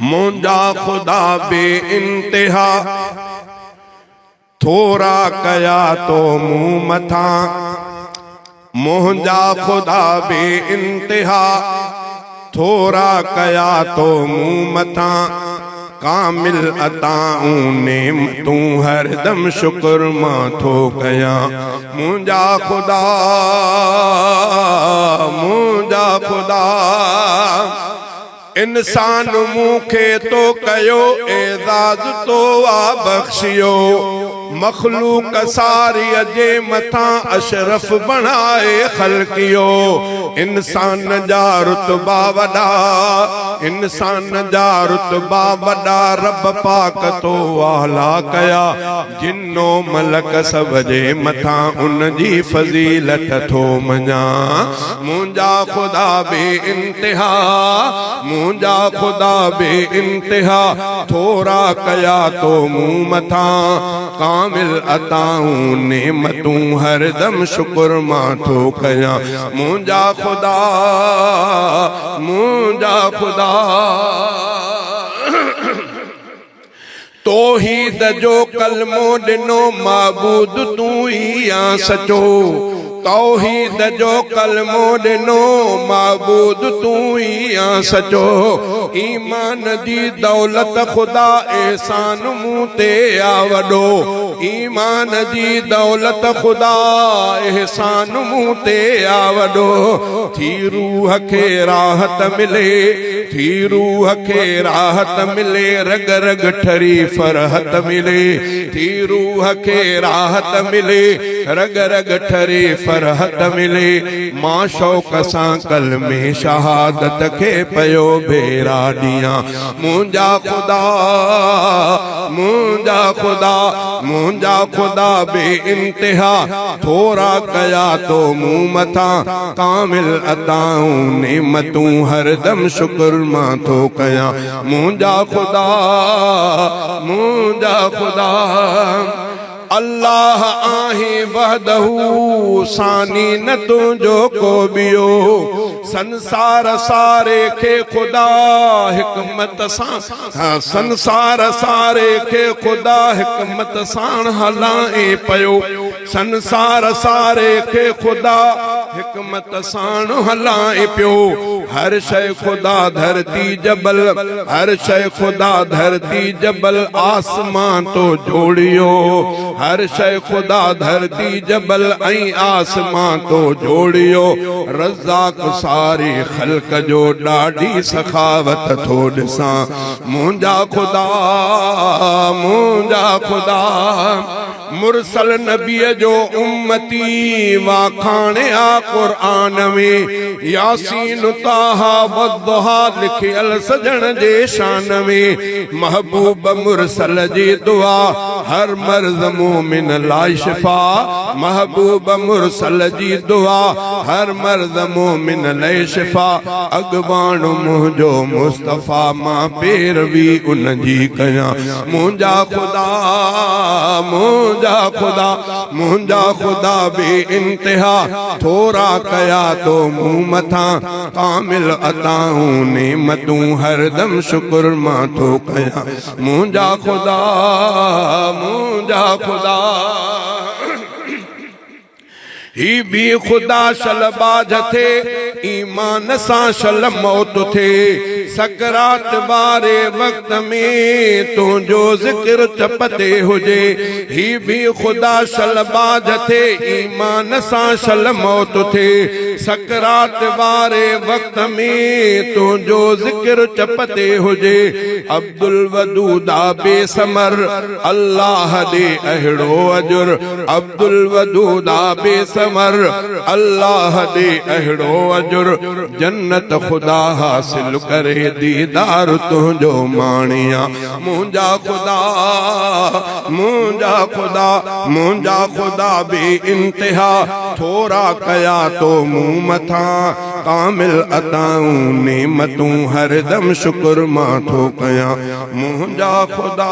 मुंजा खुदा बे इंतहा थोड़ा कया तो मुंह मथा। मुंजा खुदा बे इंतहा थोड़ा कया तो मुंह मथा। कामिल अताऊं नेमतूं हरदम शुक्र मां थो कया। मुंजा खुदा इंसान मूंखे तो कयो एजाज तो आ बख्शियो। मखलूक सारी जे मथा अशरफ बनाए खलकियो। इंसान जा रुतबा वडा, इंसान जा रुतबा वडा, रब पाक तो आला कया। जिन्नो मलक सब जे मथा उन जी फजीलत थो मञा। मुंजा खुदा बे इंतहा, मुंजा खुदा बे इंतहा थोड़ा कया तो मुंह मथा। कामिल अताऊं नेमतूं हरदम शुक्र मां थो कया। मुंजा खुदा, मुंजा खुदा तौहीद जो कलमो ॾिनो माबूद तूं ई आ सचो। तौहीद जो कलमो ॾिनो माबूद तूं ई आ सचो। ईमान जी दौलत खुदा एहसान मूं ते आ वॾो। ईमान जी दौलत खुदा एहसान मूं ते आ वॾो। थी रूह खे राहत मिले, थी रूह खे राहत मिले, रग रग ठरी फरहत मिले। थी रूह खे राहत मिले, रग रग ठरी फरहत मिले। मां शौक़ सां कलमे शहादत खे पयो बेरा ॾियां। मुंजा खुदा, मुंजा खुदा, मुंजा खुदा बे इंतहा थोड़ा कया तो मुंह मथा। कामिल अताऊं नेमतूं हरदम शुक्र मां थो कया। मुंजा खुदा, मुंजा खुदा अल्लाह आहे वहदहू सानी न तुंहिंजो को ॿियो। संसार सारे खे खुदा हिकमत सां, संसार सारे खे खुदा हिकमत सां हलाए पयो। संसार सारे खे खुदा हिकमत सां हलाए पियो। हर शय खुदा धरती जबल, हर शय खुदा धरती जबल आसमान तो जोड़ियो। हर शय खुदा धरती जबल ऐं आसमान तो जोड़ियो। रज़ाक सारी ख़ल्क़ जो ॾाढी सखावत थो ॾिसां। मुंजा खुदा, मुंजा खुदा मुरसल नबीअ जो उम्मती वाखाणे आ क़ुरान में। यासीन ताहा वद्दुहा लिखियल सजण जे शान में। महबूब मुरसल जी दुआ हर मर्ज़ मोमिन लाइ शिफा। महबूब मुरसल जी दुआ हर मर्ज़ मोमिन लाइ शिफा। अगवान मुंहिंजो मुस्तफ़ा मां पैरवी उन जी कयां। मुंजा खुदा, मुंजा खुदा, मुंजा खुदा बे इंतहा थोड़ा कया तो मुंह मथा। कामिल अताऊं नेमतूं हरदम शुक्र मां थो कया। मुंजा खुदा, मुंजा खुदा ही भी खुदा शलबाज थे। ईमान सां शल मौत थे। सकरात वारे वक्त में तुंहिंजो ज़िक्र चपते हुजे। ही भी खुदा शलबाज थे। ईमान सां शल मौत थे। सकरात वारे वक्त में तुंहिंजो ज़िक्र चपते हुजे। अब्दुल वदूदा बेसमर अल्लाह दे अहिड़ो अजुर। अब्दुल वदूदा बेसमर अल्लाह दे अहिड़ो अजुर। जन्नत खुदा हासिल करे दीदार तुंहिंजो माणिया। मुंजा खुदा, मुंजा खुदा, मुंजा खुदा बे इंतहा थोड़ा कया तो मुंह मथा। कामिल अताऊं नेमतूं हरदम शुक्र मां थो कया। मुंजा खुदा।